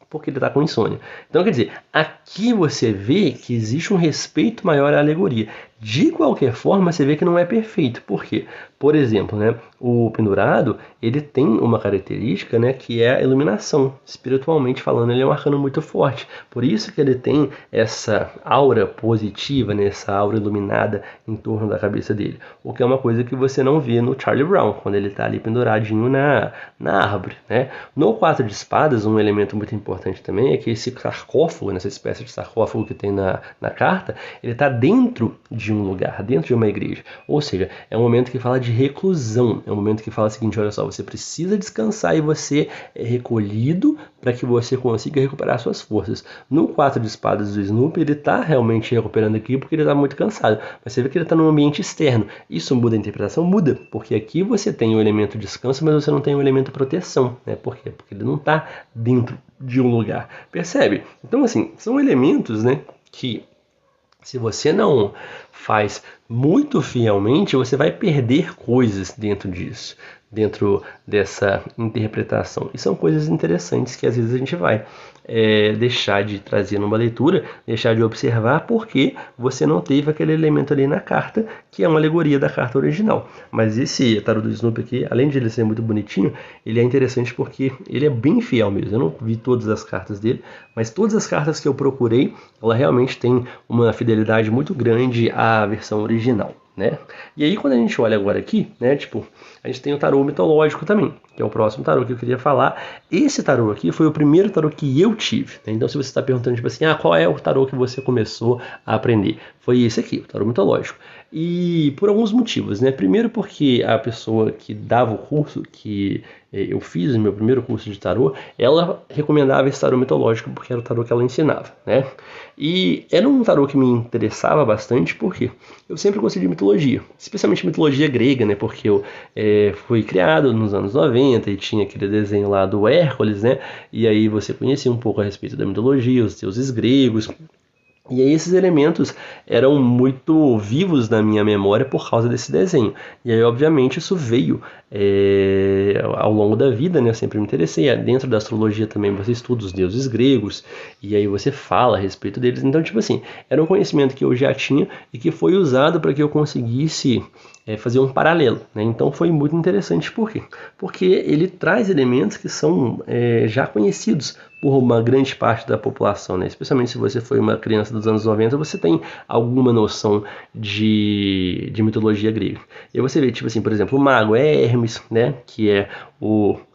porque ele está com insônia. Então, quer dizer, aqui você vê que existe um respeito maior à alegoria. De qualquer forma, você vê que não é perfeito. Por quê? Por exemplo, né, o pendurado, ele tem uma característica, né, que é a iluminação. Espiritualmente falando, ele é um arcano muito forte. Por isso que ele tem essa aura positiva, né, essa aura iluminada em torno da cabeça dele. O que é uma coisa que você não vê no Charlie Brown, quando ele está ali penduradinho na árvore, né? No 4 de espadas, um elemento muito importante também é que esse sarcófago, nessa espécie de sarcófago que tem na carta, ele está dentro de um lugar, dentro de uma igreja. Ou seja, é um momento que fala de reclusão, é um momento que fala o seguinte, olha só, você precisa descansar e você é recolhido para que você consiga recuperar suas forças. No 4 de espadas do Snoopy, ele está realmente recuperando aqui porque ele está muito cansado, mas você vê que ele está num ambiente externo. Isso muda a interpretação? Muda, porque aqui você tem o elemento descanso, mas você não tem o elemento proteção, né? Por quê? Porque ele não está dentro de um lugar. Percebe? Então, assim, são elementos, né, que se você não faz muito fielmente, você vai perder coisas dentro disso, dentro dessa interpretação. E são coisas interessantes que às vezes a gente vai deixar de trazer numa leitura, deixar de observar porque você não teve aquele elemento ali na carta, que é uma alegoria da carta original. Mas esse tarô do Snoopy aqui, além de ele ser muito bonitinho, ele é interessante porque ele é bem fiel mesmo. Eu não vi todas as cartas dele, mas todas as cartas que eu procurei, ela realmente tem uma fidelidade muito grande à versão original, né? E aí quando a gente olha agora aqui, né, tipo, a gente tem o tarô mitológico também, que é o próximo tarô que eu queria falar. Esse tarô aqui foi o primeiro tarô que eu tive, né? Então se você está perguntando, tipo assim, qual é o tarô que você começou a aprender? Foi esse aqui, o tarô mitológico. E por alguns motivos, né? Primeiro porque a pessoa que dava o curso que eu fiz, o meu primeiro curso de tarô, ela recomendava esse tarô mitológico porque era o tarô que ela ensinava, né? E era um tarô que me interessava bastante porque eu sempre gostei de mitologia, especialmente mitologia grega, né? Porque eu fui criado nos anos 90 e tinha aquele desenho lá do Hércules, né? E aí você conhecia um pouco a respeito da mitologia, os deuses gregos. E aí esses elementos eram muito vivos na minha memória por causa desse desenho. E aí, obviamente, isso veio ao longo da vida, né? Eu sempre me interessei. Dentro da astrologia também você estuda os deuses gregos, e aí você fala a respeito deles. Então, tipo assim, era um conhecimento que eu já tinha e que foi usado para que eu conseguisse fazer um paralelo, né? Então foi muito interessante. Por quê? Porque ele traz elementos que são já conhecidos por uma grande parte da população, né? Especialmente se você foi uma criança dos anos 90, você tem alguma noção de mitologia grega. E você vê, tipo assim, por exemplo, o mago é Hermes, né? Que é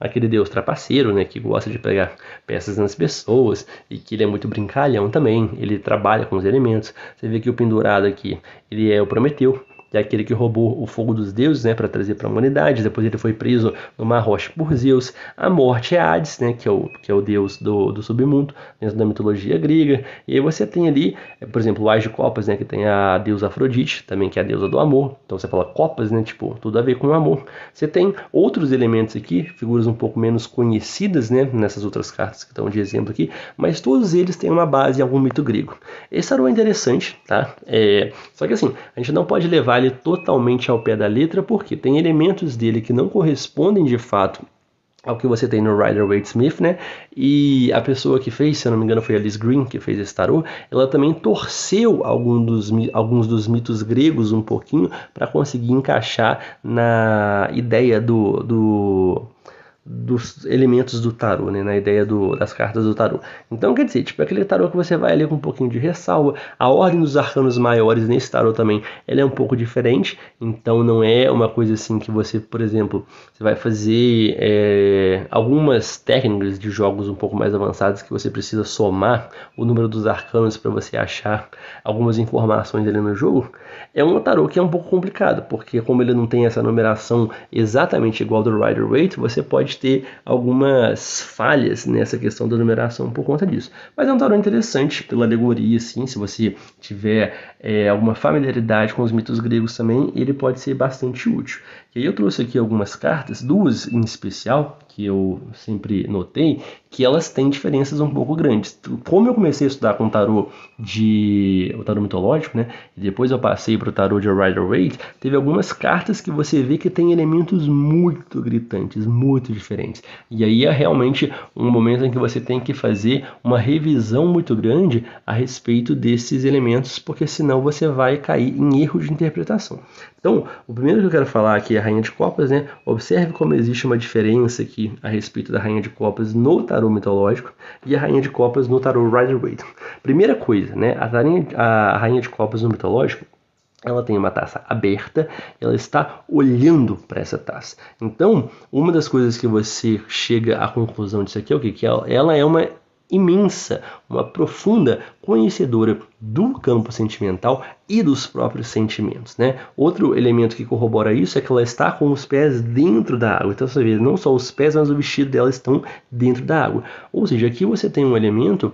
aquele deus trapaceiro, né? Que gosta de pegar peças nas pessoas e que ele é muito brincalhão também. Ele trabalha com os elementos. Você vê que o pendurado aqui, ele é o Prometeu, que é aquele que roubou o fogo dos deuses, né, para trazer para a humanidade. Depois ele foi preso numa rocha por Zeus. A morte é Hades, né, que é o deus do submundo, dentro da mitologia grega. E aí você tem ali, por exemplo, o Ás de Copas, né, que tem a deusa Afrodite, também que é a deusa do amor. Então você fala copas, né, tipo, tudo a ver com o amor. Você tem outros elementos aqui, figuras um pouco menos conhecidas, né, nessas outras cartas que estão de exemplo aqui, mas todos eles têm uma base em algum mito grego. Esse tarô é interessante, tá? Só que assim, a gente não pode levar ele totalmente ao pé da letra, porque tem elementos dele que não correspondem de fato ao que você tem no Rider-Waite-Smith, né? E a pessoa que fez, se eu não me engano foi a Liz Green, que fez esse tarô, ela também torceu alguns dos mitos gregos um pouquinho para conseguir encaixar na ideia dos elementos do tarô, né, na ideia das cartas do tarô. Então, quer dizer, tipo, aquele tarô que você vai ler com um pouquinho de ressalva. A ordem dos arcanos maiores nesse tarô também, ela é um pouco diferente, então não é uma coisa assim que você, por exemplo, você vai fazer algumas técnicas de jogos um pouco mais avançados que você precisa somar o número dos arcanos para você achar algumas informações ali no jogo. É um tarô que é um pouco complicado, porque como ele não tem essa numeração exatamente igual do Rider-Waite, você pode ter algumas falhas nessa questão da numeração por conta disso. Mas é um tarô interessante pela alegoria, sim, se você tiver alguma familiaridade com os mitos gregos também, ele pode ser bastante útil. E aí eu trouxe aqui algumas cartas, duas em especial, que eu sempre notei, que elas têm diferenças um pouco grandes. Como eu comecei a estudar com o tarô mitológico, né, e depois eu passei para o tarô de Rider-Waite, teve algumas cartas que você vê que tem elementos muito gritantes, muito diferentes. E aí é realmente um momento em que você tem que fazer uma revisão muito grande a respeito desses elementos, porque senão você vai cair em erro de interpretação. Então, o primeiro que eu quero falar aqui é a Rainha de Copas, né? Observe como existe uma diferença aqui a respeito da Rainha de Copas no tarô mitológico e a Rainha de Copas no tarô Rider-Waite. Primeira coisa, né? A Rainha de Copas no mitológico, ela tem uma taça aberta, ela está olhando para essa taça. Então, uma das coisas que você chega à conclusão disso aqui é o quê? Que ela é uma imensa, uma profunda conhecedora do campo sentimental e dos próprios sentimentos, né? Outro elemento que corrobora isso é que ela está com os pés dentro da água. Então você vê, não só os pés, mas o vestido dela estão dentro da água. Ou seja, aqui você tem um elemento,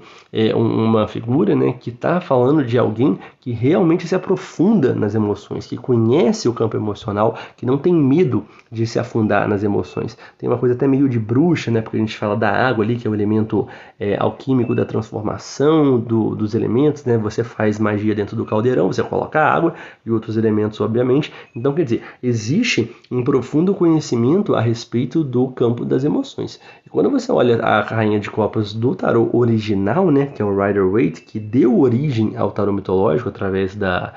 uma figura, né, que está falando de alguém que realmente se aprofunda nas emoções, que conhece o campo emocional, que não tem medo de se afundar nas emoções. Tem uma coisa até meio de bruxa, né, porque a gente fala da água ali, que é o elemento alquímico da transformação dos elementos, né? Você faz magia dentro do caldeirão, você coloca água e outros elementos, obviamente. Então, quer dizer, existe um profundo conhecimento a respeito do campo das emoções. E quando você olha a Rainha de Copas do tarô original, né, que é o Rider-Waite, que deu origem ao tarô mitológico através da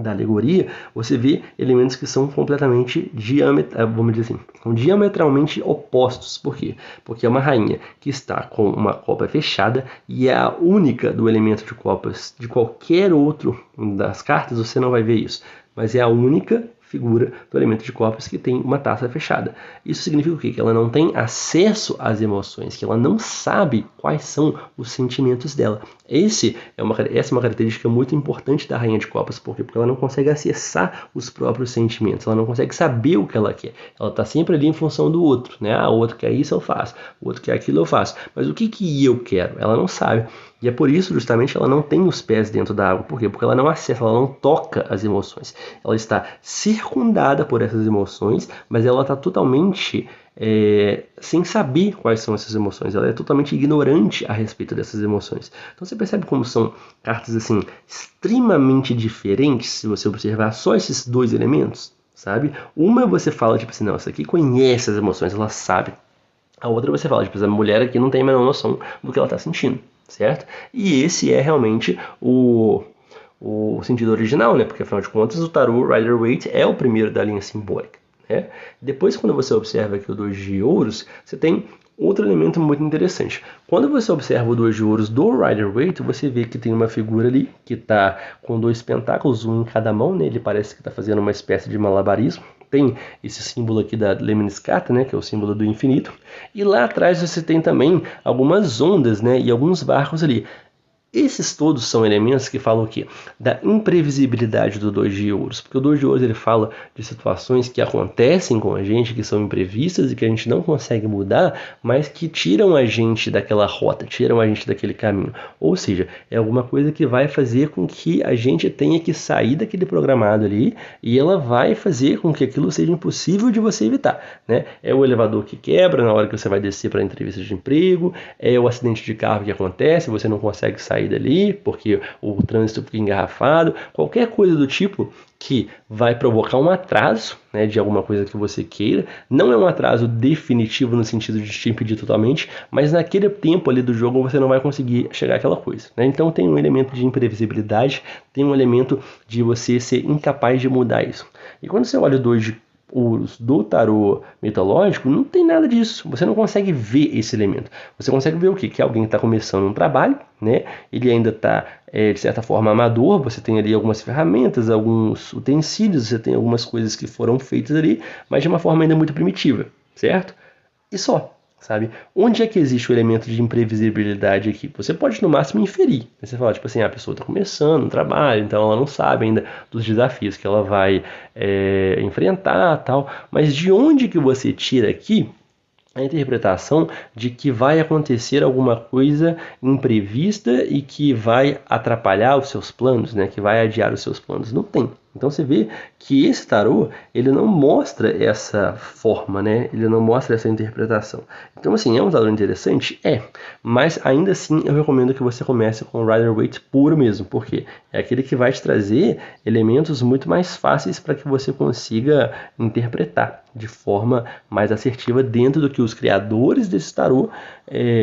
alegoria, você vê elementos que são completamente diametralmente opostos. Por quê? Porque é uma rainha que está com uma copa fechada e é a única do elemento de copas. De qualquer outro das cartas você não vai ver isso, mas é a única figura do elemento de copas que tem uma taça fechada. Isso significa o quê? Que ela não tem acesso às emoções, que ela não sabe quais são os sentimentos dela. Essa é uma característica muito importante da Rainha de Copas. Por quê? Porque ela não consegue acessar os próprios sentimentos, ela não consegue saber o que ela quer. Ela está sempre ali em função do outro, né? O outro quer isso, eu faço. O outro quer aquilo, eu faço. Mas o que eu quero? Ela não sabe. E é por isso, justamente, ela não tem os pés dentro da água. Por quê? Porque ela não acessa, ela não toca as emoções. Ela está circundada por essas emoções, mas ela está totalmente sem saber quais são essas emoções. Ela é totalmente ignorante a respeito dessas emoções. Então você percebe como são cartas assim extremamente diferentes se você observar só esses dois elementos, sabe? Uma você fala tipo assim, não, essa aqui conhece as emoções, ela sabe. A outra você fala, tipo, a mulher aqui não tem a menor noção do que ela está sentindo, certo? E esse é realmente o sentido original, né? Porque afinal de contas o tarô Rider-Waite é o primeiro da linha simbólica, né? Depois, quando você observa aqui o 2 de ouros, você tem outro elemento muito interessante. Quando você observa o 2 de ouros do Rider-Waite, você vê que tem uma figura ali que está com 2 pentáculos, um em cada mão, né? Ele parece que está fazendo uma espécie de malabarismo. Tem esse símbolo aqui da Lemniscata, né, que é o símbolo do infinito. E lá atrás você tem também algumas ondas, né, e alguns barcos ali. Esses todos são elementos que falam o quê? Da imprevisibilidade do 2 de ouros. Porque o 2 de ouros ele fala de situações que acontecem com a gente, que são imprevistas e que a gente não consegue mudar, mas que tiram a gente daquela rota, tiram a gente daquele caminho. Ou seja, é alguma coisa que vai fazer com que a gente tenha que sair daquele programado ali e ela vai fazer com que aquilo seja impossível de você evitar, né? É o elevador que quebra na hora que você vai descer para a entrevista de emprego, é o acidente de carro que acontece, você não consegue sair dali porque o trânsito fica engarrafado, qualquer coisa do tipo que vai provocar um atraso, né, de alguma coisa que você queira. Não é um atraso definitivo no sentido de te impedir totalmente, mas naquele tempo ali do jogo você não vai conseguir chegar àquela coisa, né? Então tem um elemento de imprevisibilidade, tem um elemento de você ser incapaz de mudar isso. E quando você olha o 2 de ouros do tarô mitológico, não tem nada disso. Você não consegue ver esse elemento. Você consegue ver o quê? Que alguém está começando um trabalho, né? Ele ainda está, de certa forma, amador. Você tem ali algumas ferramentas, alguns utensílios, você tem algumas coisas que foram feitas ali, mas de uma forma ainda muito primitiva, certo? E só. Sabe? Onde é que existe o elemento de imprevisibilidade aqui? Você pode, no máximo, inferir. Você fala, tipo assim, a pessoa está começando um trabalho, então ela não sabe ainda dos desafios que ela vai enfrentar, tal. Mas de onde que você tira aqui a interpretação de que vai acontecer alguma coisa imprevista e que vai atrapalhar os seus planos, né? Que vai adiar os seus planos? Não tem. Então você vê que esse tarô, ele não mostra essa forma, né? Ele não mostra essa interpretação. Então assim, é um tarô interessante? É. Mas ainda assim eu recomendo que você comece com o Rider-Waite puro mesmo. Por quê? É aquele que vai te trazer elementos muito mais fáceis para que você consiga interpretar de forma mais assertiva dentro do que os criadores desse tarô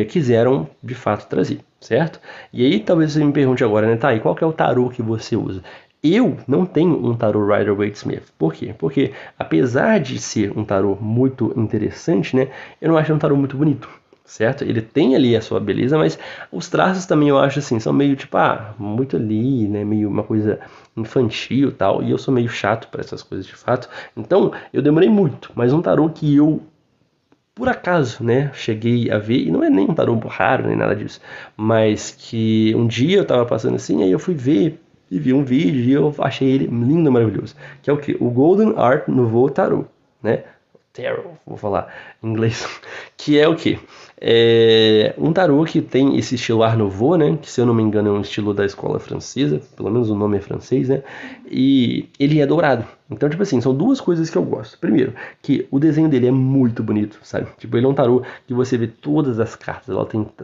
quiseram de fato trazer, certo? E aí talvez você me pergunte agora, né, tá, e qual que é o tarô que você usa? Eu não tenho um tarô Rider-Waite-Smith. Por quê? Porque apesar de ser um tarô muito interessante, né, eu não acho um tarô muito bonito, certo? Ele tem ali a sua beleza, mas os traços também eu acho assim, são meio tipo, muito ali, né, meio uma coisa infantil e tal, e eu sou meio chato para essas coisas de fato. Então, eu demorei muito, mas um tarô que eu por acaso, né, cheguei a ver, e não é nem um tarô raro, nem nada disso, mas que um dia eu tava passando assim, aí eu fui ver e vi um vídeo e eu achei ele lindo, maravilhoso, que é o que? O Golden Art Nouveau Tarot, né? Tarot, vou falar em inglês, que é o que? É um tarô que tem esse estilo Art Nouveau, né? Que se eu não me engano é um estilo da escola francesa, pelo menos o nome é francês, né? E ele é dourado. Então, tipo assim, são duas coisas que eu gosto. Primeiro, que o desenho dele é muito bonito, sabe? Tipo, ele é um tarô que você vê todas as cartas,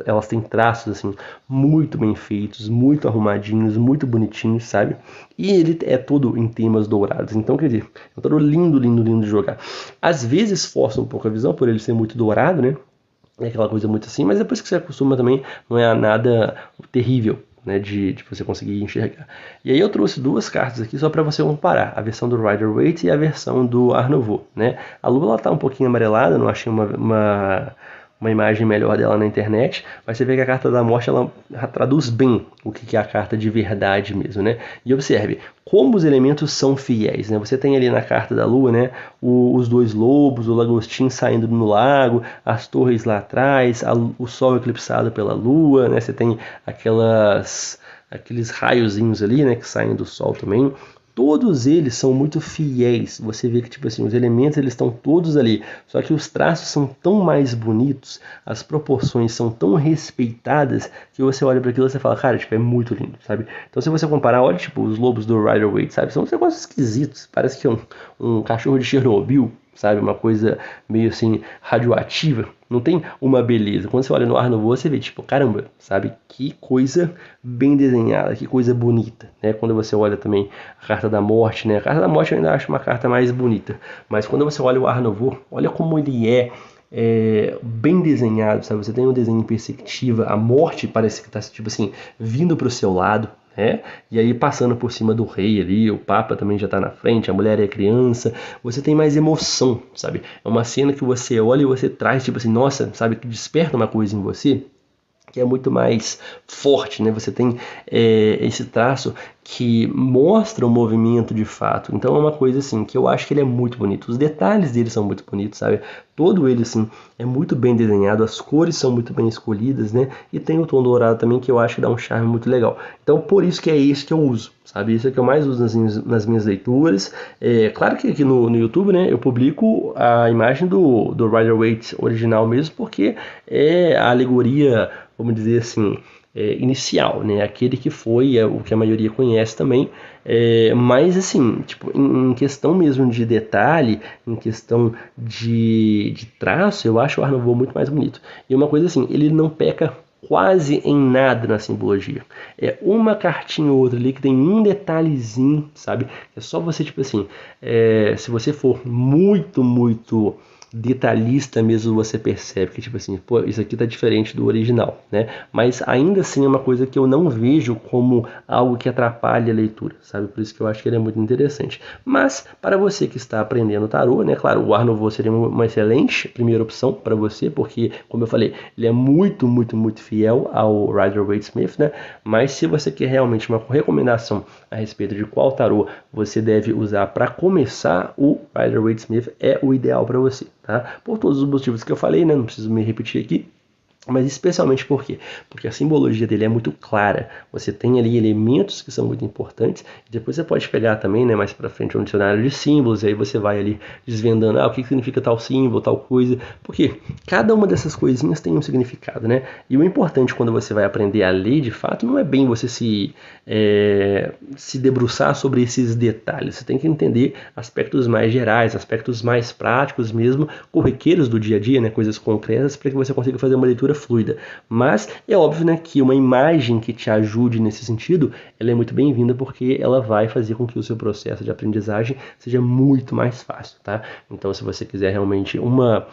elas têm traços, assim, muito bem feitos, muito arrumadinhos, muito bonitinhos, sabe? E ele é todo em temas dourados. Então, quer dizer, é um tarô lindo, lindo, lindo de jogar. Às vezes força um pouco a visão, por ele ser muito dourado, né? É aquela coisa muito assim, mas depois que você acostuma também, não é nada terrível, né, de você conseguir enxergar. E aí eu trouxe duas cartas aqui só para você comparar, a versão do Rider-Waite e a versão do Art Nouveau, né? A lua ela tá um pouquinho amarelada, não achei uma imagem melhor dela na internet, mas você vê que a carta da morte ela traduz bem o que é a carta de verdade mesmo, né? E observe como os elementos são fiéis, né? Você tem ali na carta da lua, né, os dois lobos, o lagostim saindo no lago, as torres lá atrás, o sol eclipsado pela lua, né? Você tem aqueles raiozinhos ali, né, que saem do sol também. todos eles são muito fiéis. Você vê que tipo assim, os elementos eles estão todos ali, só que os traços são tão mais bonitos, as proporções são tão respeitadas que você olha para aquilo e você fala, cara, tipo, é muito lindo, sabe? Então se você comparar, olha tipo os lobos do Rider-Waite, sabe? São uns negócios esquisitos, parece que é um cachorro de Chernobyl, sabe? Uma coisa meio assim radioativa. Não tem uma beleza. Quando você olha no Art Nouveau, você vê tipo, caramba, sabe? Que coisa bem desenhada, que coisa bonita, né? Quando você olha também a Carta da Morte, né? A Carta da Morte eu ainda acho uma carta mais bonita, mas quando você olha o Art Nouveau, olha como ele bem desenhado, sabe? Você tem um desenho em perspectiva, a morte parece que está tipo assim, vindo para o seu lado, né? E aí passando por cima do rei ali, o Papa também já está na frente, a mulher é criança, você tem mais emoção, sabe? É uma cena que você olha e você traz tipo assim, nossa, sabe? Que desperta uma coisa em você que é muito mais forte, né? Você tem esse traço que mostra o movimento de fato. Então é uma coisa assim que eu acho que ele é muito bonito. Os detalhes dele são muito bonitos, sabe? Todo ele assim é muito bem desenhado, as cores são muito bem escolhidas, né? E tem o tom dourado também que eu acho que dá um charme muito legal. Então por isso que é esse que eu uso, sabe? Isso é que eu mais uso nas minhas leituras. Claro que aqui no YouTube, né, eu publico a imagem do Rider-Waite original mesmo, porque é a alegoria, vamos dizer assim, inicial, né? Aquele que foi, o que a maioria conhece também, mas assim, tipo, em questão mesmo de detalhe, em questão de traço, eu acho o Art Nouveau muito mais bonito. E uma coisa assim, ele não peca quase em nada na simbologia. É uma cartinha ou outra ali que tem um detalhezinho, sabe? É só você, tipo assim, se você for muito detalhista mesmo, você percebe que tipo assim, pô, isso aqui tá diferente do original, né? Mas ainda assim é uma coisa que eu não vejo como algo que atrapalhe a leitura, sabe? Por isso que eu acho que ele é muito interessante. Mas para você que está aprendendo tarô, né? Claro, o Art Nouveau seria uma excelente primeira opção para você, porque como eu falei, ele é muito fiel ao Rider-Waite-Smith, né? Mas se você quer realmente uma recomendação a respeito de qual tarô você deve usar para começar, o Rider-Waite-Smith é o ideal para você. Tá? Por todos os motivos que eu falei, né? Não preciso me repetir aqui. Mas especialmente por quê? Porque a simbologia dele é muito clara. Você tem ali elementos que são muito importantes. Depois você pode pegar também, né, mais para frente, um dicionário de símbolos. E aí você vai ali desvendando, o que significa tal símbolo, tal coisa. Porque cada uma dessas coisinhas tem um significado, né? E o importante quando você vai aprender a ler, de fato, não é bem você se debruçar sobre esses detalhes. Você tem que entender aspectos mais gerais, aspectos mais práticos mesmo, corriqueiros do dia a dia, né, coisas concretas, para que você consiga fazer uma leitura fluida. Mas é óbvio, né, que uma imagem que te ajude nesse sentido, ela é muito bem-vinda porque ela vai fazer com que o seu processo de aprendizagem seja muito mais fácil, tá? Então, se você quiser realmente uma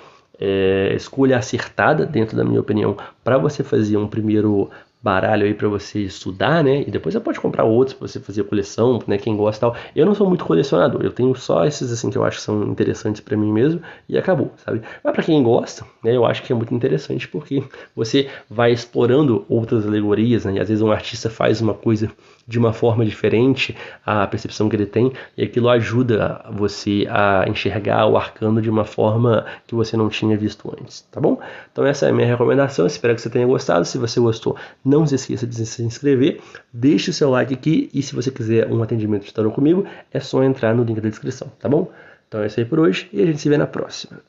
escolha acertada, dentro da minha opinião, para você fazer um primeiro baralho aí para você estudar, né? E depois você pode comprar outros para você fazer coleção, né? Quem gosta e tal. Eu não sou muito colecionador, eu tenho só esses assim que eu acho que são interessantes para mim mesmo e acabou, sabe? Mas para quem gosta, né? Eu acho que é muito interessante porque você vai explorando outras alegorias, né? E às vezes um artista faz uma coisa de uma forma diferente, a percepção que ele tem, e aquilo ajuda você a enxergar o arcano de uma forma que você não tinha visto antes, tá bom? Então essa é a minha recomendação, espero que você tenha gostado. Se você gostou, não se esqueça de se inscrever, deixe o seu like aqui, e se você quiser um atendimento de tarô comigo, é só entrar no link da descrição, tá bom? Então é isso aí por hoje, e a gente se vê na próxima.